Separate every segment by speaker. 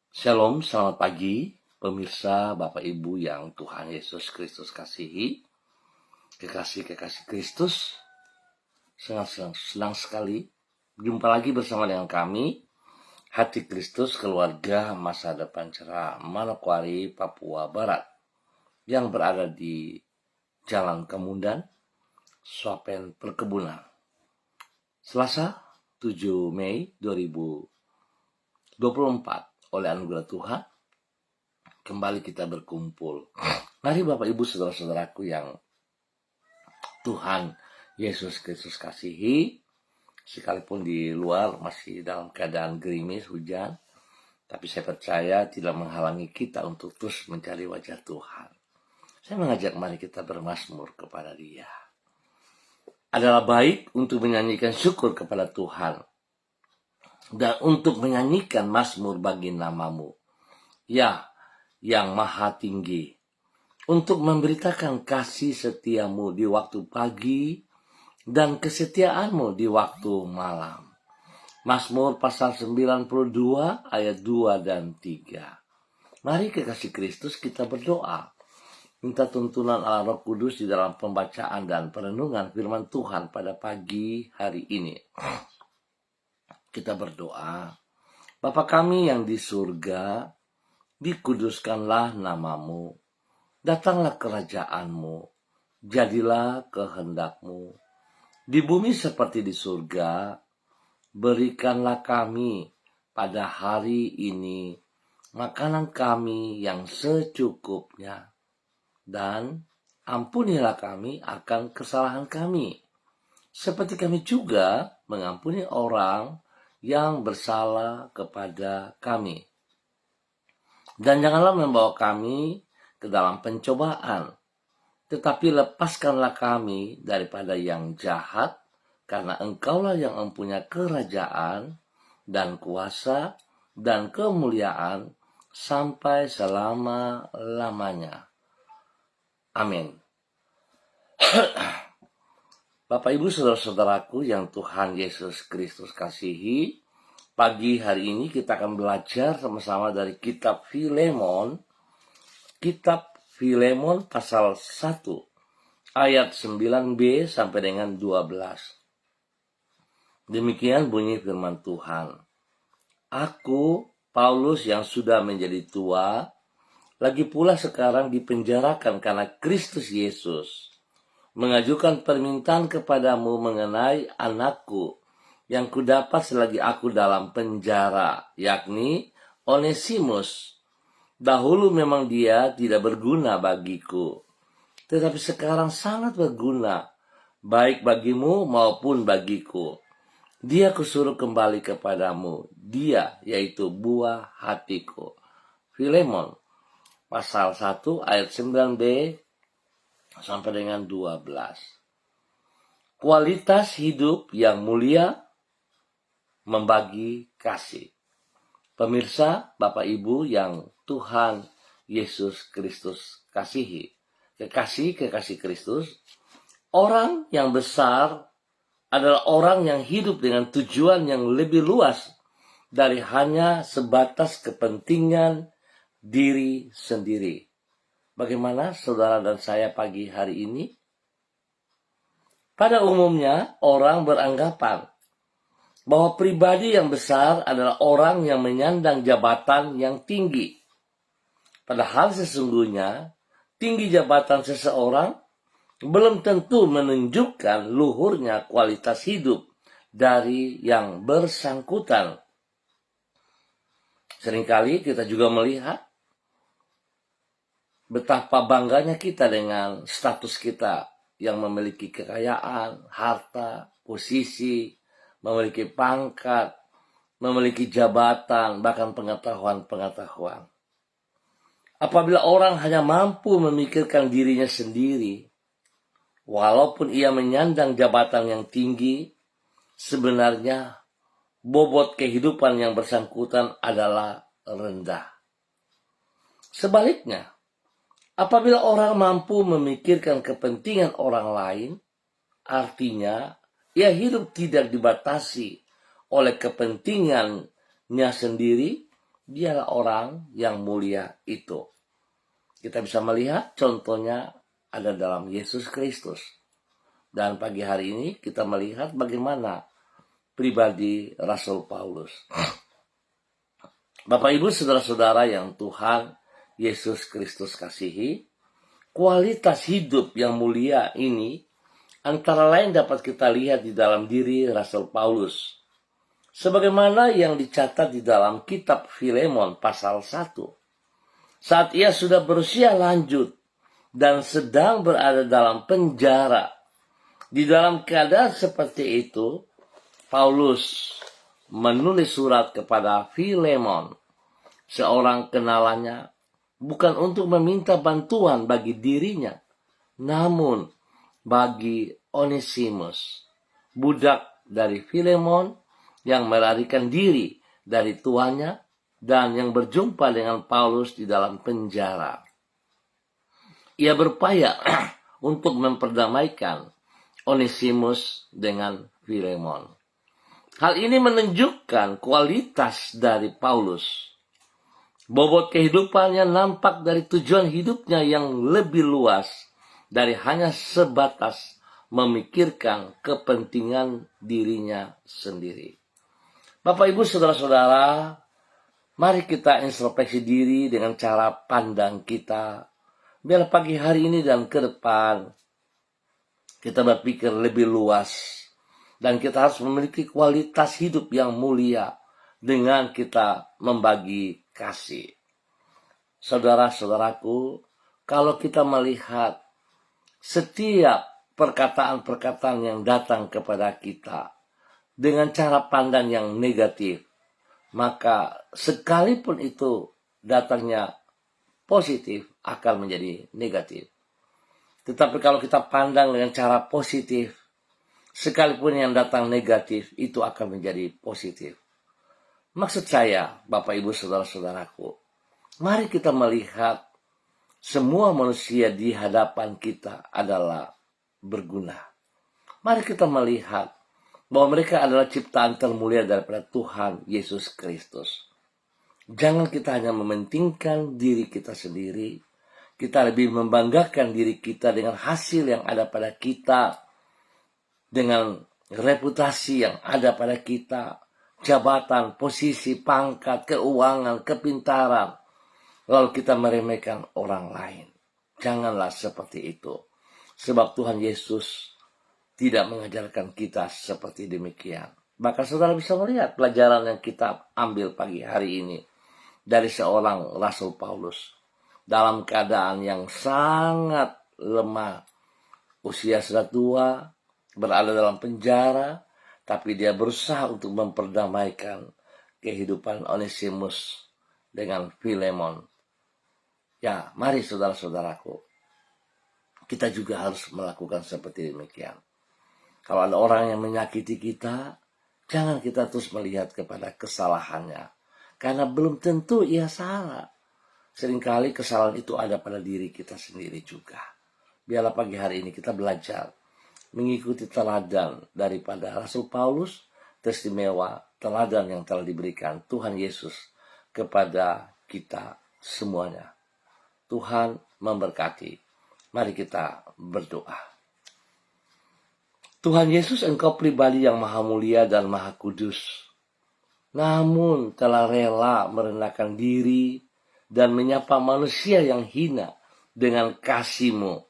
Speaker 1: Shalom, selamat pagi pemirsa Bapak Ibu yang Tuhan Yesus Kristus kasihi. Kekasih-kekasih Kristus, senang sekali jumpa lagi bersama dengan kami, Hati Kristus Keluarga Masa Depan Cerah, Manokwari, Papua Barat, yang berada di Jalan Kemundan, Swapen Perkebunan. Selasa 7 Mei 2024, oleh anugerah Tuhan, kembali kita berkumpul. Mari Bapak Ibu Saudara-saudaraku yang Tuhan Yesus Kristus kasihi, sekalipun di luar masih dalam keadaan gerimis, hujan, tapi saya percaya tidak menghalangi kita untuk terus mencari wajah Tuhan. Saya mengajak mari kita bermazmur kepada Dia. Adalah baik untuk menyanyikan syukur kepada Tuhan dan untuk menyanyikan mazmur bagi nama-Mu, ya, yang maha tinggi, untuk memberitakan kasih setiamu di waktu pagi dan kesetiaanmu di waktu malam. Mazmur pasal 92 ayat 2 dan 3. Mari kekasih Kristus kita berdoa. Minta tuntunan Allah Roh Kudus di dalam pembacaan dan perenungan firman Tuhan pada pagi hari ini. Kita berdoa. Bapa kami yang di surga, dikuduskanlah nama-Mu. Datanglah kerajaan-Mu. Jadilah kehendak-Mu. Di bumi seperti di surga, berikanlah kami pada hari ini makanan kami yang secukupnya. Dan ampunilah kami akan kesalahan kami, seperti kami juga mengampuni orang yang bersalah kepada kami. Dan janganlah membawa kami ke dalam pencobaan, tetapi lepaskanlah kami daripada yang jahat, karena Engkaulah yang mempunyai kerajaan dan kuasa dan kemuliaan sampai selama-lamanya. Amin. Bapak Ibu Saudara-saudaraku yang Tuhan Yesus Kristus kasihi, pagi hari ini kita akan belajar sama-sama dari kitab Filemon. Kitab Filemon pasal 1 ayat 9b sampai dengan 12. Demikian bunyi firman Tuhan. Aku, Paulus yang sudah menjadi tua, lagi pula sekarang dipenjarakan karena Kristus Yesus, mengajukan permintaan kepadamu mengenai anakku yang kudapat selagi aku dalam penjara, yakni Onesimus. Dahulu memang dia tidak berguna bagiku, tetapi sekarang sangat berguna, baik bagimu maupun bagiku. Dia kusuruh kembali kepadamu, dia yaitu buah hatiku. Filemon pasal 1 ayat 9b sampai dengan 12. Kualitas hidup yang mulia membagi kasih. Pemirsa, Bapak Ibu yang Tuhan Yesus Kristus kasihi. Kekasih Kristus, orang yang besar adalah orang yang hidup dengan tujuan yang lebih luas dari hanya sebatas kepentingan diri sendiri. Bagaimana saudara dan saya pagi hari ini? Pada umumnya orang beranggapan bahwa pribadi yang besar adalah orang yang menyandang jabatan yang tinggi. Padahal sesungguhnya tinggi jabatan seseorang belum tentu menunjukkan luhurnya kualitas hidup dari yang bersangkutan. Seringkali kita juga melihat betapa bangganya kita dengan status kita yang memiliki kekayaan, harta, posisi, memiliki pangkat, memiliki jabatan, bahkan pengetahuan. Apabila orang hanya mampu memikirkan dirinya sendiri, walaupun ia menyandang jabatan yang tinggi, sebenarnya bobot kehidupan yang bersangkutan adalah rendah. Sebaliknya, apabila orang mampu memikirkan kepentingan orang lain, artinya ia hidup tidak dibatasi oleh kepentingannya sendiri, dialah orang yang mulia itu. Kita bisa melihat contohnya ada dalam Yesus Kristus. Dan pagi hari ini kita melihat bagaimana pribadi Rasul Paulus. Bapak Ibu saudara-saudara yang Tuhan Yesus Kristus kasihi, kualitas hidup yang mulia ini antara lain dapat kita lihat di dalam diri Rasul Paulus. Sebagaimana yang dicatat di dalam kitab Filemon pasal 1. Saat ia sudah berusia lanjut dan sedang berada dalam penjara. Di dalam keadaan seperti itu, Paulus menulis surat kepada Filemon, seorang kenalannya, bukan untuk meminta bantuan bagi dirinya, namun bagi Onesimus, budak dari Filemon yang melarikan diri dari tuannya dan yang berjumpa dengan Paulus di dalam penjara. Ia berupaya untuk memperdamaikan Onesimus dengan Filemon. Hal ini menunjukkan kualitas dari Paulus. Bobot kehidupannya nampak dari tujuan hidupnya yang lebih luas dari hanya sebatas memikirkan kepentingan dirinya sendiri. Bapak, Ibu, saudara-saudara, mari kita introspeksi diri dengan cara pandang kita. Biar pagi hari ini dan ke depan kita berpikir lebih luas. Dan kita harus memiliki kualitas hidup yang mulia dengan kita membagi kasih. Saudara-saudaraku, kalau kita melihat setiap perkataan-perkataan yang datang kepada kita dengan cara pandang yang negatif, maka sekalipun itu datangnya positif akan menjadi negatif. Tetapi kalau kita pandang dengan cara positif, sekalipun yang datang negatif itu akan menjadi positif. Maksud saya, Bapak Ibu saudara-saudaraku, mari kita melihat semua manusia di hadapan kita adalah berguna. Mari kita melihat bahwa mereka adalah ciptaan termulia daripada Tuhan Yesus Kristus. Jangan kita hanya mementingkan diri kita sendiri. Kita lebih membanggakan diri kita dengan hasil yang ada pada kita, dengan reputasi yang ada pada kita, jabatan, posisi, pangkat, keuangan, kepintaran. Lalu kita meremehkan orang lain. Janganlah seperti itu. Sebab Tuhan Yesus tidak mengajarkan kita seperti demikian. Maka saudara bisa melihat pelajaran yang kita ambil pagi hari ini dari seorang Rasul Paulus. Dalam keadaan yang sangat lemah. Usia sudah tua, berada dalam penjara, tapi dia berusaha untuk memperdamaikan kehidupan Onesimus dengan Filemon. Ya, mari saudara-saudaraku, kita juga harus melakukan seperti demikian. Kalau ada orang yang menyakiti kita, jangan kita terus melihat kepada kesalahannya. Karena belum tentu ia salah. Seringkali kesalahan itu ada pada diri kita sendiri juga. Biarlah pagi hari ini kita belajar mengikuti teladan daripada Rasul Paulus, teristimewa teladan yang telah diberikan Tuhan Yesus kepada kita semuanya. Tuhan memberkati. Mari kita berdoa. Tuhan Yesus, Engkau pribadi yang maha mulia dan maha kudus. Namun telah rela merendahkan diri dan menyapa manusia yang hina dengan kasih-Mu.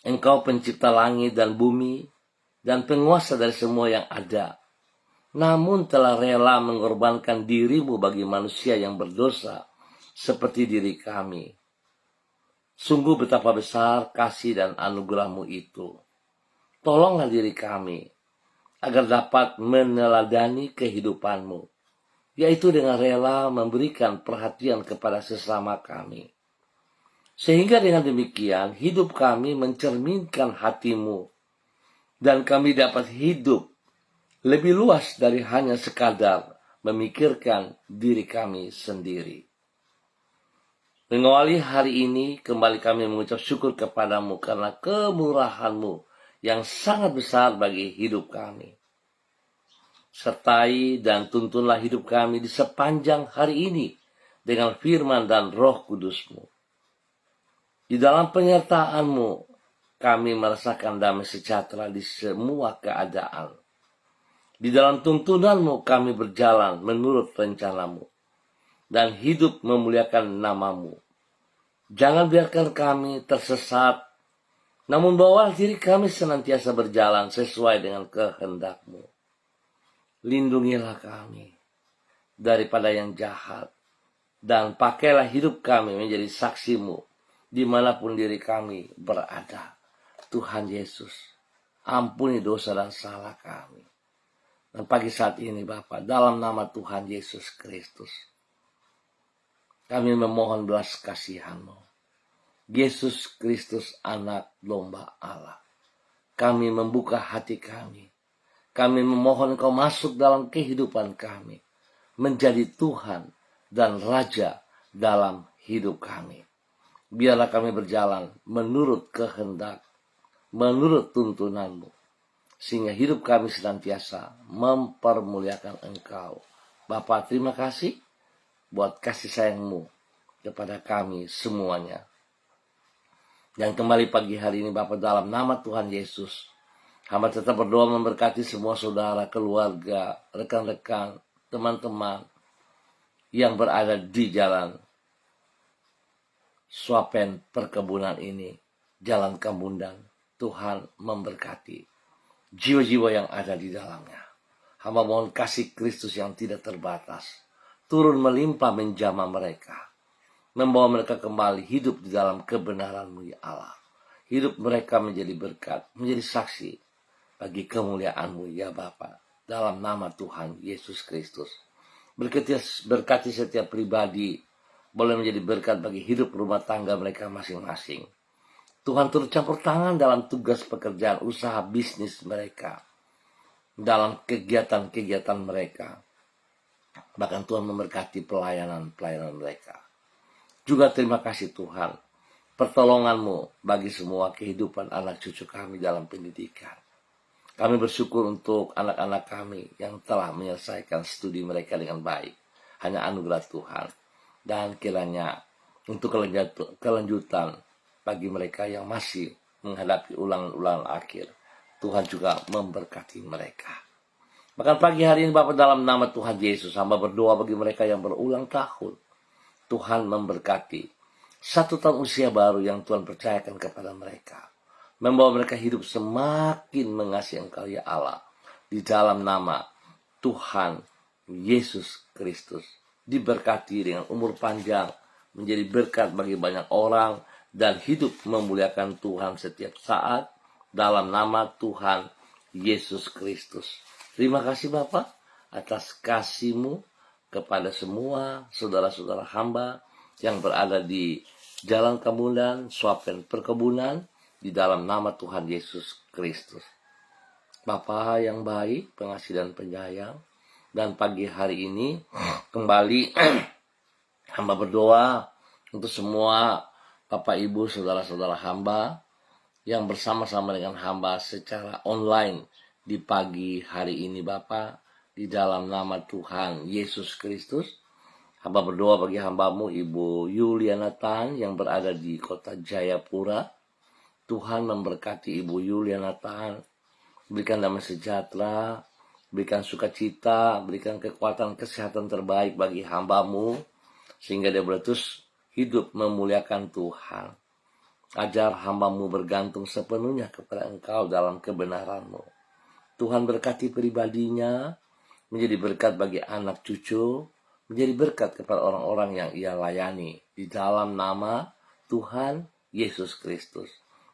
Speaker 1: Engkau pencipta langit dan bumi dan penguasa dari semua yang ada. Namun telah rela mengorbankan diri-Mu bagi manusia yang berdosa seperti diri kami. Sungguh betapa besar kasih dan anugerah-Mu itu. Tolonglah diri kami agar dapat meneladani kehidupan-Mu, yaitu dengan rela memberikan perhatian kepada sesama kami. Sehingga dengan demikian hidup kami mencerminkan hati-Mu dan kami dapat hidup lebih luas dari hanya sekadar memikirkan diri kami sendiri. Mengawali hari ini kembali kami mengucap syukur kepada-Mu karena kemurahan-Mu yang sangat besar bagi hidup kami. sertai dan tuntunlah hidup kami di sepanjang hari ini dengan firman dan Roh Kudus-Mu. Di dalam penyertaan-Mu, kami merasakan damai sejahtera di semua keadaan. Di dalam tuntunan-Mu kami berjalan menurut rencana-Mu dan hidup memuliakan nama-Mu. Jangan biarkan kami tersesat, namun bawalah diri kami senantiasa berjalan sesuai dengan kehendak-Mu. Lindungilah kami daripada yang jahat, dan pakailah hidup kami menjadi saksi-Mu dimanapun diri kami berada. Tuhan Yesus, ampuni dosa dan salah kami. Dan pagi saat ini Bapa, dalam nama Tuhan Yesus Kristus, kami memohon belas kasihan-Mu. Yesus Kristus, anak domba Allah. Kami membuka hati kami. Kami memohon Engkau masuk dalam kehidupan kami, menjadi Tuhan dan Raja dalam hidup kami. Biarlah kami berjalan menurut kehendak, menurut tuntunan-Mu, sehingga hidup kami senantiasa mempermuliakan Engkau. Bapa, terima kasih buat kasih sayang-Mu kepada kami semuanya. Dan kembali pagi hari ini Bapa, dalam nama Tuhan Yesus, hamba tetap berdoa memberkati semua saudara, keluarga, rekan-rekan, teman-teman yang berada di jalan Swapen perkebunan ini, jalan Kemundan. Tuhan memberkati jiwa-jiwa yang ada di dalamnya. Hamba mohon kasih Kristus yang tidak terbatas turun melimpah menjamah mereka, membawa mereka kembali hidup di dalam kebenaran-Mu ya Allah. Hidup mereka menjadi berkat, menjadi saksi bagi kemuliaan-Mu ya Bapa. Dalam nama Tuhan Yesus Kristus, berkati setiap pribadi, boleh menjadi berkat bagi hidup rumah tangga mereka masing-masing. Tuhan turut campur tangan dalam tugas pekerjaan, usaha, bisnis mereka, dalam kegiatan-kegiatan mereka. Bahkan Tuhan memberkati pelayanan-pelayanan mereka. Juga terima kasih Tuhan, pertolongan-Mu bagi semua kehidupan anak cucu kami dalam pendidikan. Kami bersyukur untuk anak-anak kami yang telah menyelesaikan studi mereka dengan baik. Hanya anugerah Tuhan. Dan kiranya untuk kelanjutan bagi mereka yang masih menghadapi ulangan-ulangan akhir, Tuhan juga memberkati mereka. Bahkan pagi hari ini Bapak, dalam nama Tuhan Yesus, hamba berdoa bagi mereka yang berulang tahun. Tuhan memberkati 1 tahun usia baru yang Tuhan percayakan kepada mereka, membawa mereka hidup semakin mengasihi Engkau ya Allah. Di dalam nama Tuhan Yesus Kristus, diberkati dengan umur panjang, menjadi berkat bagi banyak orang, dan hidup memuliakan Tuhan setiap saat dalam nama Tuhan Yesus Kristus. Terima kasih Bapak atas kasih-Mu kepada semua saudara-saudara hamba yang berada di Jalan Kemundan, Swapen perkebunan, di dalam nama Tuhan Yesus Kristus. Bapa yang baik, pengasih dan penyayang, dan pagi hari ini kembali hamba berdoa untuk semua Bapak Ibu saudara-saudara hamba yang bersama-sama dengan hamba secara online di pagi hari ini Bapak, di dalam nama Tuhan Yesus Kristus. Hamba berdoa bagi hamba-Mu Ibu Yuliana Tan yang berada di kota Jayapura. Tuhan memberkati Ibu Yuliana Tan, berikan damai sejahtera, berikan sukacita, berikan kekuatan kesehatan terbaik bagi hamba-Mu, sehingga dia boleh terus hidup memuliakan Tuhan. Ajar hamba-Mu bergantung sepenuhnya kepada Engkau dalam kebenaran-Mu. Tuhan berkati pribadinya, menjadi berkat bagi anak cucu, menjadi berkat kepada orang-orang yang ia layani. Di dalam nama Tuhan Yesus Kristus,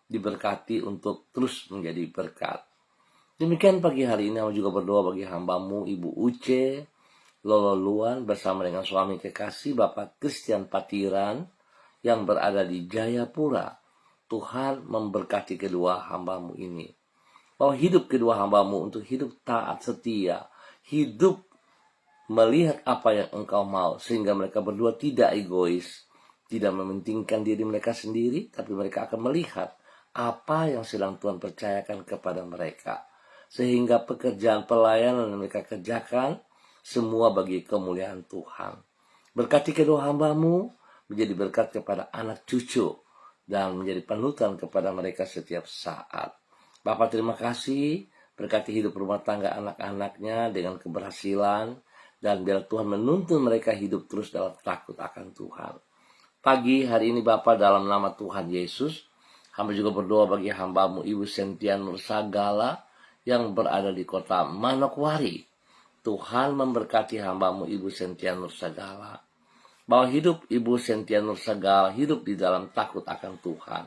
Speaker 1: diberkati untuk terus menjadi berkat. Demikian pagi hari ini, aku juga berdoa bagi hamba-Mu Ibu Uce Lololuan bersama dengan suami kekasih Bapak Christian Patiran yang berada di Jayapura. Tuhan memberkati kedua hamba-Mu ini, bahwa hidup kedua hamba-Mu untuk hidup taat setia, hidup melihat apa yang Engkau mau, sehingga mereka berdua tidak egois, tidak mementingkan diri mereka sendiri, tapi mereka akan melihat apa yang sedang Tuhan percayakan kepada mereka. sehingga pekerjaan pelayanan yang mereka kerjakan semua bagi kemuliaan Tuhan. Berkati kedua hamba-Mu menjadi berkat kepada anak cucu dan menjadi panutan kepada mereka setiap saat. Bapa, terima kasih, berkati hidup rumah tangga anak-anaknya dengan keberhasilan, dan biar Tuhan menuntun mereka hidup terus dalam takut akan Tuhan. Pagi hari ini Bapa, dalam nama Tuhan Yesus, hamba juga berdoa bagi hamba-Mu Ibu Sentia Nursagala yang berada di kota Manokwari. Tuhan memberkati hamba-Mu Ibu Sentia Nursagala, bahwa hidup Ibu Sentia Nursagala hidup di dalam takut akan Tuhan.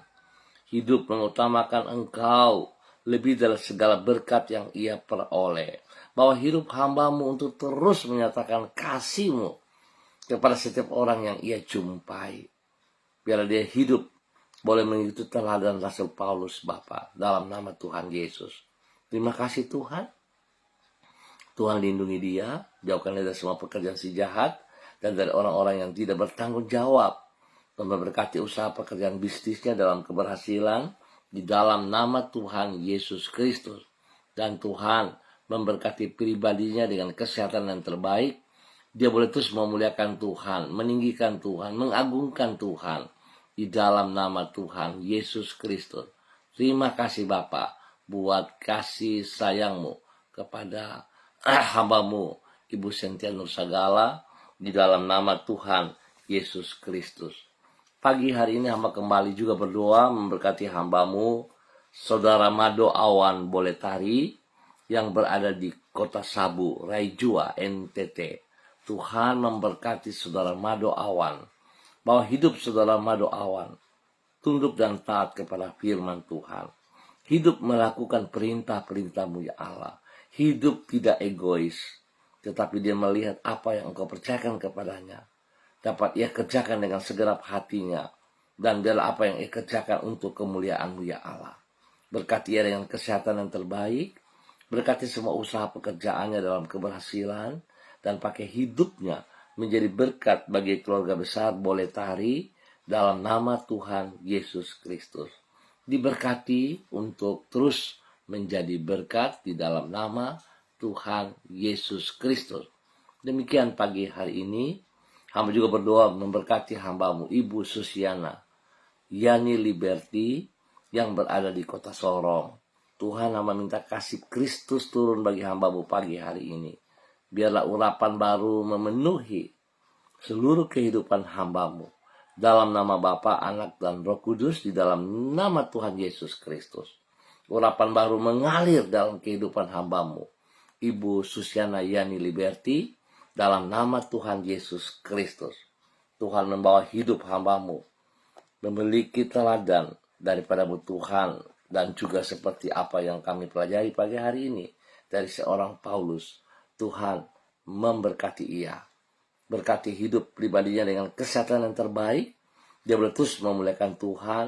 Speaker 1: Hidup mengutamakan Engkau lebih dari segala berkat yang ia peroleh. Bahwa hidup hamba-Mu untuk terus menyatakan kasih-Mu kepada setiap orang yang ia jumpai. Biar dia hidup boleh mengikuti teladan Rasul Paulus Bapa, dalam nama Tuhan Yesus. Terima kasih Tuhan. Tuhan lindungi dia, jauhkan dia dari semua pekerjaan si jahat dan dari orang-orang yang tidak bertanggung jawab. Dan memberkati usaha pekerjaan bisnisnya dalam keberhasilan di dalam nama Tuhan Yesus Kristus. Dan Tuhan memberkati pribadinya dengan kesehatan yang terbaik. Dia boleh terus memuliakan Tuhan, meninggikan Tuhan, mengagungkan Tuhan di dalam nama Tuhan Yesus Kristus. Terima kasih Bapa buat kasih sayang-Mu kepada hamba-Mu Ibu Sentia Nursagala di dalam nama Tuhan Yesus Kristus. Pagi hari ini hamba kembali juga berdoa memberkati hamba-Mu Saudara Mado Awan Boletari yang berada di kota Sabu, Raijua, NTT. Tuhan memberkati Saudara Mado Awan, bahwa hidup Saudara Mado Awan tunduk dan taat kepada firman Tuhan. Hidup melakukan perintah-perintah-Mu ya Allah. Hidup tidak egois, tetapi dia melihat apa yang Engkau percayakan kepadanya dapat ia kerjakan dengan segenap hatinya, dan biarlah apa yang ia kerjakan untuk kemuliaan-Mu ya Allah. Berkati ia dengan kesehatan yang terbaik, berkati semua usaha pekerjaannya dalam keberhasilan, dan pakai hidupnya menjadi berkat bagi keluarga besar Boletari dalam nama Tuhan Yesus Kristus. Diberkati untuk terus menjadi berkat di dalam nama Tuhan Yesus Kristus. Demikian pagi hari ini, hamba juga berdoa memberkati hamba-Mu Ibu Susiana Yani Liberty yang berada di kota Sorong. Tuhan, hamba minta kasih Kristus turun bagi hamba-Mu pagi hari ini. Biarlah urapan baru memenuhi seluruh kehidupan hamba-Mu. Dalam nama Bapa, Anak, dan Roh Kudus, di dalam nama Tuhan Yesus Kristus. Urapan baru mengalir dalam kehidupan hamba-Mu Ibu Susiana Yani Liberty, dalam nama Tuhan Yesus Kristus. Tuhan membawa hidup hamba-Mu memiliki teladan daripada-Mu Tuhan, dan juga seperti apa yang kami pelajari pagi hari ini dari seorang Paulus. Tuhan memberkati ia, berkati hidup pribadinya dengan kesehatan yang terbaik. Dia boleh terus memuliakan Tuhan,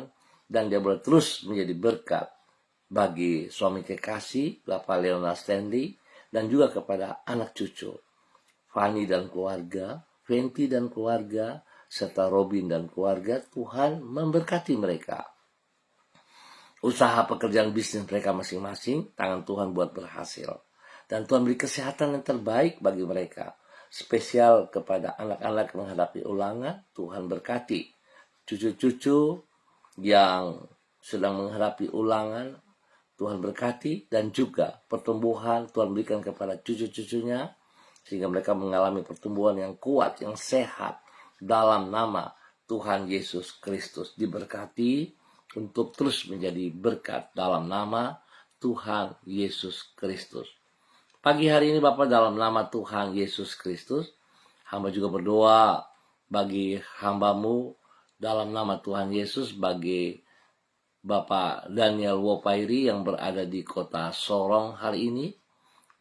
Speaker 1: dan dia boleh terus menjadi berkat bagi suami kekasih Bapak Leonard Stanley, dan juga kepada anak cucu Fanny dan keluarga, Fenty dan keluarga, serta Robin dan keluarga. Tuhan memberkati mereka. Usaha pekerjaan bisnis mereka masing-masing, tangan Tuhan buat berhasil. Dan Tuhan beri kesehatan yang terbaik bagi mereka. Spesial kepada anak-anak menghadapi ulangan, Tuhan berkati. Cucu-cucu yang sedang menghadapi ulangan, Tuhan berkati. Dan juga pertumbuhan Tuhan berikan kepada cucu-cucunya, sehingga mereka mengalami pertumbuhan yang kuat, yang sehat. Dalam nama Tuhan Yesus Kristus, diberkati untuk terus menjadi berkat dalam nama Tuhan Yesus Kristus. Pagi hari ini Bapak, dalam nama Tuhan Yesus Kristus, hamba juga berdoa bagi hamba-Mu dalam nama Tuhan Yesus, bagi Bapak Daniel Wopairi yang berada di kota Sorong hari ini,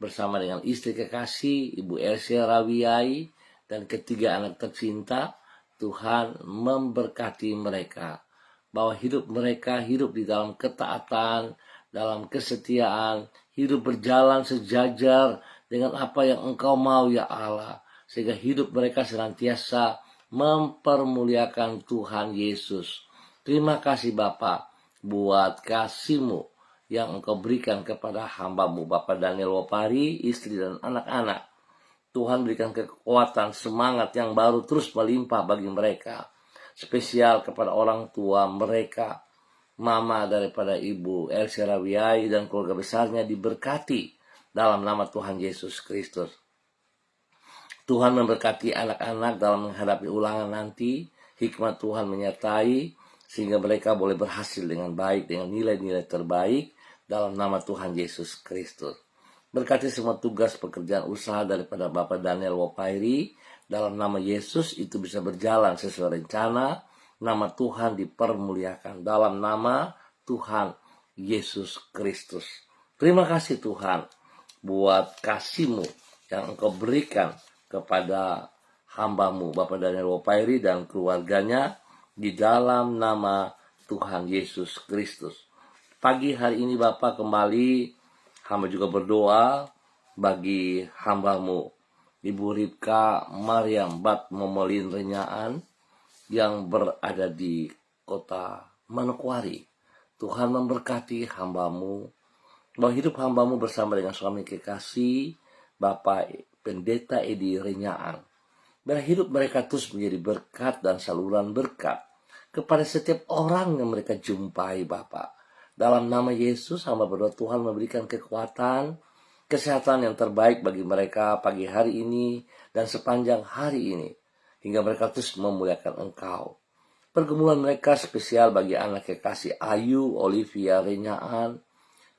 Speaker 1: bersama dengan istri kekasih Ibu Elsia Rawiai dan ketiga anak tercinta. Tuhan memberkati mereka, bahwa hidup mereka hidup di dalam ketaatan, dalam kesetiaan, hidup berjalan sejajar dengan apa yang Engkau mau ya Allah, sehingga hidup mereka senantiasa mempermuliakan Tuhan Yesus. Terima kasih Bapa buat kasih-Mu yang Engkau berikan kepada hamba-Mu, Bapak Daniel Wopari, istri dan anak-anak. Tuhan berikan kekuatan, semangat yang baru terus melimpah bagi mereka. Spesial kepada orang tua mereka, mama daripada Ibu Elsie Rawiai dan keluarga besarnya diberkati dalam nama Tuhan Yesus Kristus. Tuhan memberkati anak-anak dalam menghadapi ulangan nanti. Hikmat Tuhan menyertai sehingga mereka boleh berhasil dengan baik, dengan nilai-nilai terbaik dalam nama Tuhan Yesus Kristus. Berkati semua tugas pekerjaan usaha daripada Bapak Daniel Wopari. Dalam nama Yesus itu bisa berjalan sesuai rencana. Nama Tuhan dipermuliakan dalam nama Tuhan Yesus Kristus. Terima kasih Tuhan buat kasih-Mu yang Engkau berikan kepada hamba-Mu Bapak Daniel Wopari dan keluarganya di dalam nama Tuhan Yesus Kristus. Pagi hari ini Bapak kembali hamba juga berdoa bagi hamba-Mu Ibu Ripka Mariam Bat Momolin Renyaan yang berada di kota Manokwari. Tuhan memberkati hamba-Mu, bahwa hidup hamba-Mu bersama dengan suami kekasih Bapak Pendeta Edi Renyaan. Biar hidup mereka terus menjadi berkat dan saluran berkat kepada setiap orang yang mereka jumpai Bapak. Dalam nama Yesus, hamba berdoa Tuhan memberikan kekuatan, kesehatan yang terbaik bagi mereka pagi hari ini dan sepanjang hari ini. Hingga mereka terus memuliakan Engkau. Pergumulan mereka spesial bagi anak kekasih Ayu Olivia Renyaan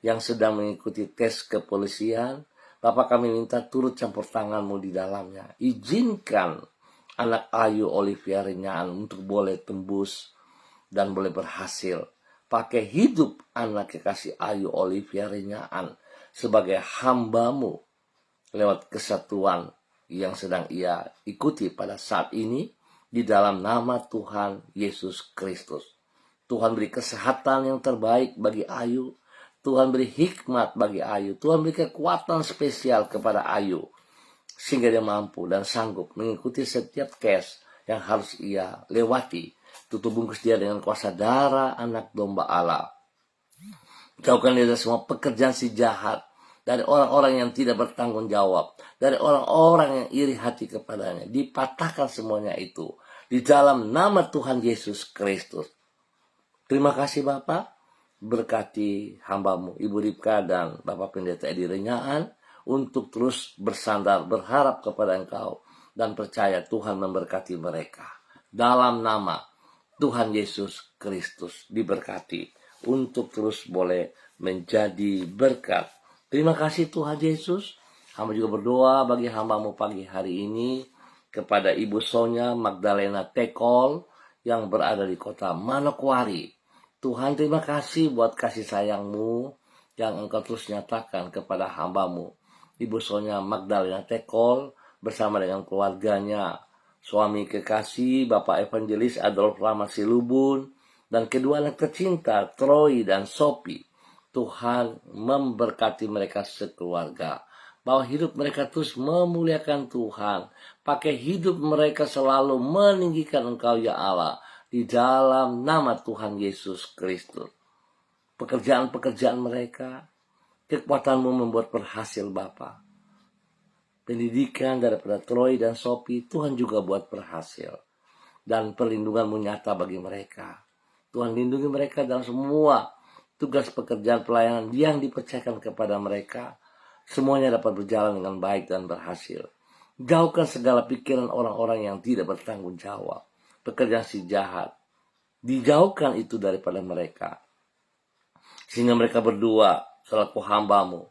Speaker 1: yang sedang mengikuti tes kepolisian. Bapak kami minta turut campur tangan-Mu di dalamnya. Izinkan anak Ayu Olivia Renyaan untuk boleh tembus dan boleh berhasil. Pakai hidup anak kekasih Ayu Olivia Renyaan sebagai hamba-Mu lewat kesatuan yang sedang ia ikuti pada saat ini di dalam nama Tuhan Yesus Kristus. Tuhan beri kesehatan yang terbaik bagi Ayu. Tuhan beri hikmat bagi Ayu. Tuhan beri kekuatan spesial kepada Ayu sehingga dia mampu dan sanggup mengikuti setiap tes yang harus ia lewati. Tutup bungkus dia dengan kuasa darah anak domba Allah. Jauhkan dia dari semua pekerjaan si jahat, dari orang-orang yang tidak bertanggung jawab, dari orang-orang yang iri hati kepadanya. Dipatahkan semuanya itu di dalam nama Tuhan Yesus Kristus. Terima kasih Bapak. Berkati hamba-Mu Ibu Ripka dan Bapak Pendeta Edi Renyaan untuk terus bersandar, berharap kepada Engkau dan percaya Tuhan memberkati mereka. Dalam nama Tuhan Yesus Kristus diberkati untuk terus boleh menjadi berkat. Terima kasih Tuhan Yesus. Hamba juga berdoa bagi hamba-Mu pagi hari ini kepada Ibu Sonya Magdalena Tekol yang berada di kota Manokwari. Tuhan terima kasih buat kasih sayang-Mu yang Engkau terus nyatakan kepada hamba-Mu Ibu Sonya Magdalena Tekol bersama dengan keluarganya, suami kekasih Bapak Evangelis Adolf Rama Silubun, dan kedua anak tercinta Troy dan Sophie. Tuhan memberkati mereka sekeluarga. Bahwa hidup mereka terus memuliakan Tuhan. Pakai hidup mereka selalu meninggikan Engkau ya Allah. Di dalam nama Tuhan Yesus Kristus. Pekerjaan-pekerjaan mereka, kekuatan-Mu membuat berhasil Bapa. Pendidikan daripada Troy dan Sophie, Tuhan juga buat berhasil. Dan perlindungan-Mu nyata bagi mereka. Tuhan lindungi mereka dalam semua tugas pekerjaan pelayanan yang dipercayakan kepada mereka. Semuanya dapat berjalan dengan baik dan berhasil. Jauhkan segala pikiran orang-orang yang tidak bertanggung jawab. Pekerjaan si jahat. Dijauhkan itu daripada mereka. Sehingga mereka berdua selaku hamba-Mu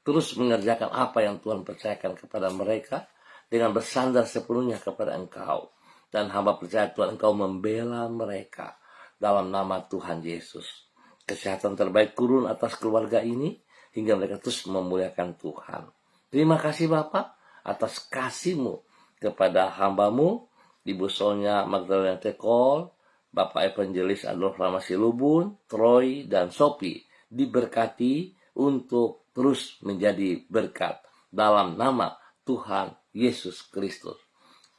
Speaker 1: terus mengerjakan apa yang Tuhan percayakan kepada mereka dengan bersandar sepenuhnya kepada Engkau. Dan hamba percaya Tuhan Engkau membela mereka dalam nama Tuhan Yesus. Kesehatan terbaik turun atas keluarga ini hingga mereka terus memuliakan Tuhan. Terima kasih Bapak atas kasih-Mu kepada hamba-Mu Ibu Sonya Magdalena Tekol, Bapak Evangelis Adolf Rama Silubun, Troy dan Sophie diberkati untuk terus menjadi berkat dalam nama Tuhan Yesus Kristus.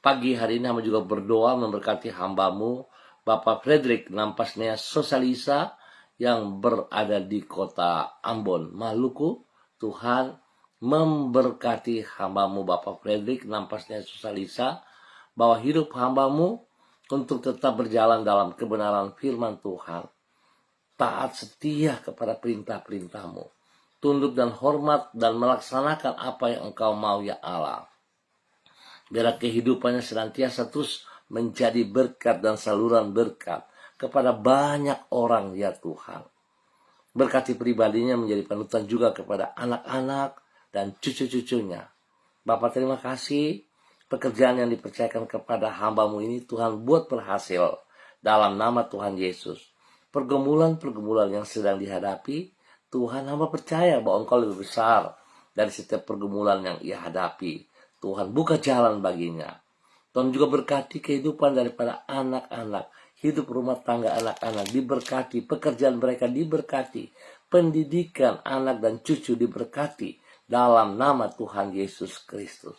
Speaker 1: Pagi hari ini hamba juga berdoa memberkati hamba-Mu Bapak Frederick Nampasnea Sosalisa yang berada di kota Ambon, Maluku. Tuhan memberkati hamba-Mu Bapak Frederick nampasnya Susalisa, bahwa hidup hamba-Mu untuk tetap berjalan dalam kebenaran firman Tuhan, taat setia kepada perintah-perintah-Mu, tunduk dan hormat dan melaksanakan apa yang Engkau mau ya Allah. Biarlah kehidupannya senantiasa terus menjadi berkat dan saluran berkat kepada banyak orang ya Tuhan. Berkati pribadinya menjadi panutan juga kepada anak-anak dan cucu-cucunya. Bapak terima kasih pekerjaan yang dipercayakan kepada hamba-Mu ini Tuhan buat berhasil dalam nama Tuhan Yesus. Pergumulan-pergumulan yang sedang dihadapi, Tuhan hamba percaya bahwa Engkau lebih besar dari setiap pergumulan yang ia hadapi. Tuhan buka jalan baginya. Tuhan juga berkati kehidupan daripada anak-anak, hidup rumah tangga anak-anak diberkati, pekerjaan mereka diberkati, pendidikan anak dan cucu diberkati dalam nama Tuhan Yesus Kristus.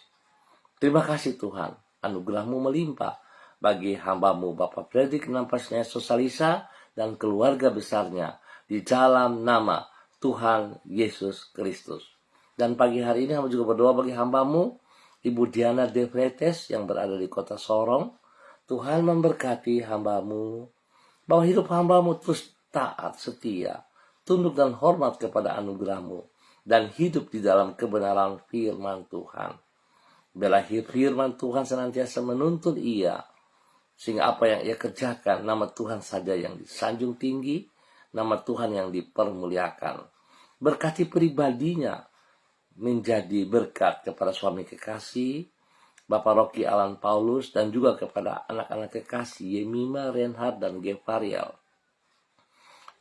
Speaker 1: Terima kasih Tuhan, anugerah-Mu melimpah bagi hamba-Mu Bapak Frederick nampasnya Susalisa dan keluarga besarnya di dalam nama Tuhan Yesus Kristus. Dan pagi hari ini hamba juga berdoa bagi hamba-Mu Ibu Diana De Vretes yang berada di kota Sorong. Tuhan memberkati hamba-Mu, bahwa hidup hamba-Mu terus taat, setia, tunduk dan hormat kepada anugerah-Mu, dan hidup di dalam kebenaran firman Tuhan. Biarlah firman Tuhan senantiasa menuntun ia, sehingga apa yang ia kerjakan, nama Tuhan saja yang disanjung tinggi, nama Tuhan yang dipermuliakan. Berkati pribadinya menjadi berkat kepada suami kekasih, Bapak Rocky Alan Paulus, dan juga kepada anak-anak kekasih Yemima, Reinhard, dan Gevariel.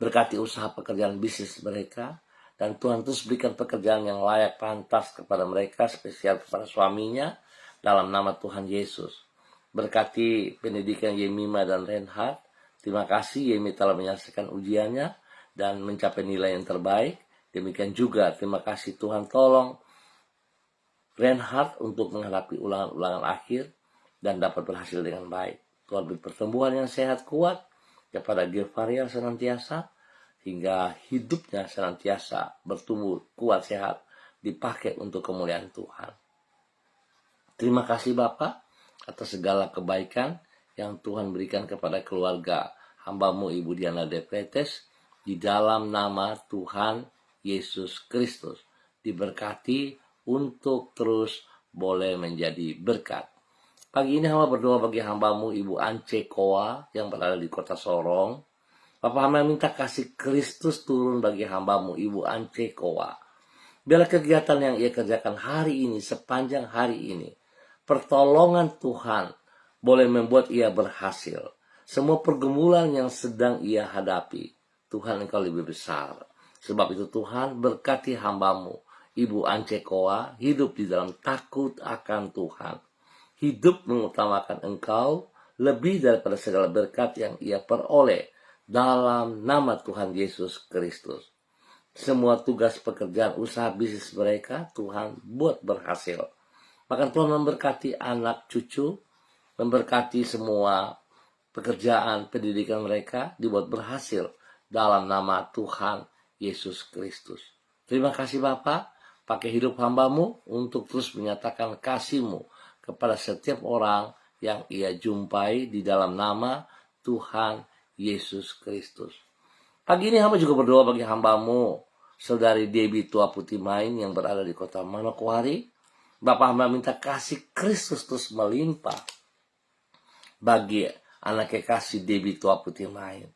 Speaker 1: Berkati usaha pekerjaan bisnis mereka, dan Tuhan terus berikan pekerjaan yang layak pantas kepada mereka, spesial kepada suaminya, dalam nama Tuhan Yesus. Berkati pendidikan Yemima dan Reinhard. Terima kasih Yemi telah menyelesaikan ujiannya dan mencapai nilai yang terbaik. Demikian juga terima kasih Tuhan tolong Reinhard untuk menghadapi ulangan-ulangan akhir dan dapat berhasil dengan baik. Tuhan beri pertumbuhan yang sehat kuat kepada Gevariel senantiasa, hingga hidupnya senantiasa bertumbuh kuat sehat, dipakai untuk kemuliaan Tuhan. Terima kasih Bapak atas segala kebaikan yang Tuhan berikan kepada keluarga hamba-Mu Ibu Diana De Vretes di dalam nama Tuhan Yesus Kristus. Diberkati untuk terus boleh menjadi berkat. Pagi ini hamba berdoa bagi hamba-Mu Ibu Ance Koa yang berada di kota Sorong. Bapak hamba minta kasih Kristus turun bagi hamba-Mu Ibu Ance Koa. Biarlah kegiatan yang ia kerjakan hari ini, sepanjang hari ini, pertolongan Tuhan boleh membuat ia berhasil. Semua pergumulan yang sedang ia hadapi, Tuhan Engkau lebih besar. Sebab itu Tuhan berkati hamba-Mu Ibu Ance Koa hidup di dalam takut akan Tuhan. Hidup mengutamakan Engkau lebih daripada segala berkat yang ia peroleh dalam nama Tuhan Yesus Kristus. Semua tugas pekerjaan usaha bisnis mereka Tuhan buat berhasil. Bahkan Tuhan memberkati anak cucu, memberkati semua pekerjaan pendidikan mereka dibuat berhasil dalam nama Tuhan Yesus Kristus. Terima kasih Bapak, pakai hidup hamba-Mu untuk terus menyatakan kasih-Mu kepada setiap orang yang ia jumpai di dalam nama Tuhan Yesus Kristus. Pagi ini hamba juga berdoa bagi hamba-Mu Saudari Debbie Tua Putih Main yang berada di kota Manokwari. Bapak hamba minta kasih Kristus terus melimpah bagi anak kekasih Debbie Tua Putih Main.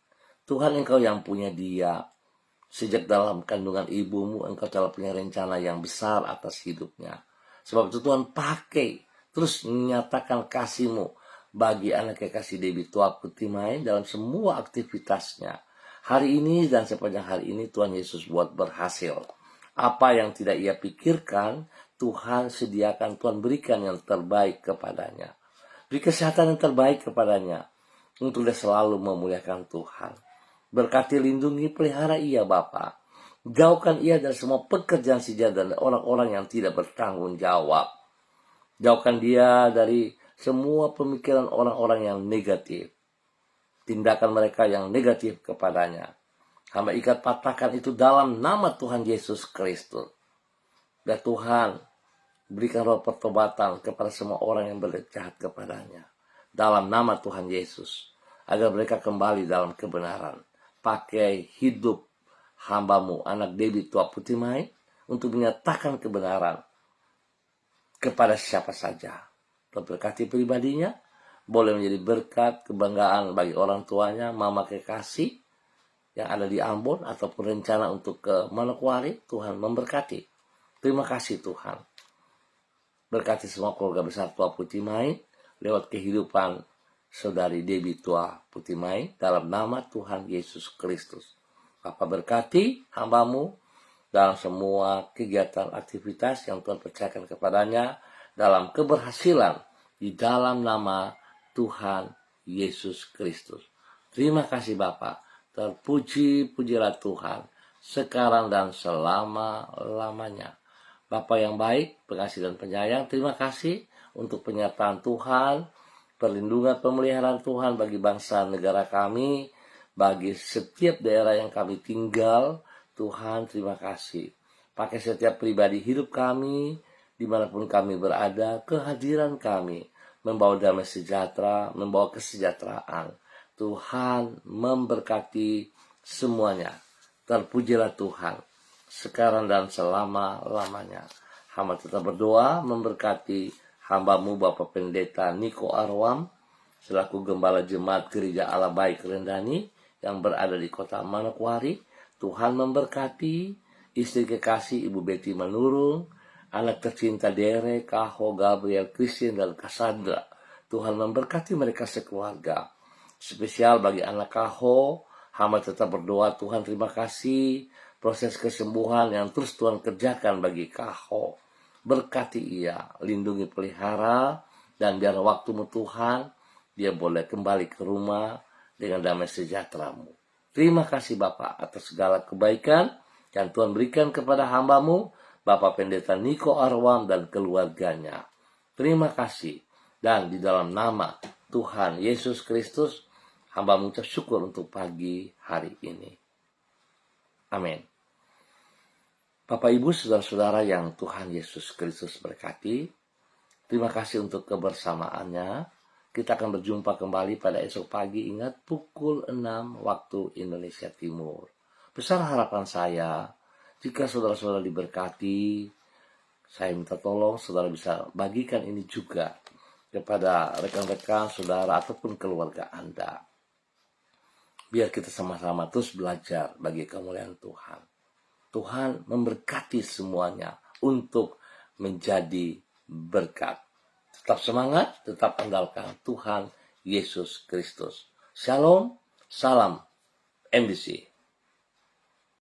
Speaker 1: Tuhan Engkau yang punya dia. Sejak dalam kandungan ibumu, Engkau telah punya rencana yang besar atas hidupnya. Sebab itu Tuhan pakai, terus menyatakan kasih-Mu bagi anak kekasih Debbie Tua Putih Main dalam semua aktivitasnya. Hari ini dan sepanjang hari ini Tuhan Yesus buat berhasil. Apa yang tidak ia pikirkan, Tuhan sediakan, Tuhan berikan yang terbaik kepadanya. Beri kesehatan yang terbaik kepadanya, untuk dia selalu memuliakan Tuhan. Berkati, lindungi, pelihara ia Bapa. Jauhkan ia dari semua pekerjaan si jahat dan orang-orang yang tidak bertanggung jawab. Jauhkan dia dari semua pemikiran orang-orang yang negatif. Tindakan mereka yang negatif kepadanya. Hamba ikat patahkan itu dalam nama Tuhan Yesus Kristus. Dan Tuhan berikan roh pertobatan kepada semua orang yang berbuat jahat kepadanya. Dalam nama Tuhan Yesus. Agar mereka kembali dalam kebenaran. Pakai hidup hamba-Mu, anak Debbie Tua Putimai, untuk menyatakan kebenaran kepada siapa saja. Berkati pribadinya, boleh menjadi berkat, kebanggaan bagi orang tuanya, mama kekasih yang ada di Ambon, ataupun rencana untuk ke Manokwari. Tuhan memberkati. Terima kasih Tuhan. Berkati semua keluarga besar Tua Putimai lewat kehidupan saudari Debbie Tua Putimai dalam nama Tuhan Yesus Kristus. Bapa berkati hamba-Mu dalam semua kegiatan aktivitas yang Tuhan percayakan kepadanya dalam keberhasilan di dalam nama Tuhan Yesus Kristus. Terima kasih Bapa. Terpuji-pujilah Tuhan sekarang dan selama-lamanya. Bapa yang baik, pengasih dan penyayang, terima kasih untuk penyertaan Tuhan, perlindungan pemeliharaan Tuhan bagi bangsa negara kami, bagi setiap daerah yang kami tinggal. Tuhan, terima kasih. Pakai setiap pribadi hidup kami, dimanapun kami berada, kehadiran kami membawa damai sejahtera, membawa kesejahteraan. Tuhan memberkati semuanya. Terpujilah Tuhan sekarang dan selama-lamanya. Hamba tetap berdoa memberkati hamba-Mu Bapak Pendeta Niko Arwam selaku Gembala Jemaat Gereja Allah Baik Rendani yang berada di kota Manokwari. Tuhan memberkati istri kekasih Ibu Betty Manurung, anak tercinta Dere, Kaho, Gabriel, Christian, dan Cassandra. Tuhan memberkati mereka sekeluarga. Spesial bagi anak Kaho, hamba tetap berdoa, Tuhan terima kasih proses kesembuhan yang terus Tuhan kerjakan bagi Kaho. Berkati ia, lindungi pelihara, dan biar waktu-Mu Tuhan, dia boleh kembali ke rumah dengan damai sejahtera-Mu. Terima kasih Bapa atas segala kebaikan yang Tuhan berikan kepada hamba-Mu, Bapak Pendeta Niko Arwam dan keluarganya. Terima kasih. Dan di dalam nama Tuhan Yesus Kristus, hamba mengucap syukur untuk pagi hari ini. Amin. Bapak Ibu saudara-saudara yang Tuhan Yesus Kristus berkati, terima kasih untuk kebersamaannya. Kita akan berjumpa kembali pada esok pagi, ingat pukul 6 waktu Indonesia Timur. Besar harapan saya, jika saudara-saudara diberkati, saya minta tolong saudara bisa bagikan ini juga kepada rekan-rekan, saudara, ataupun keluarga Anda. Biar kita sama-sama terus belajar bagi kemuliaan Tuhan. Tuhan memberkati semuanya untuk menjadi berkat. Tetap semangat, tetap andalkan Tuhan Yesus Kristus. Shalom, salam MBC.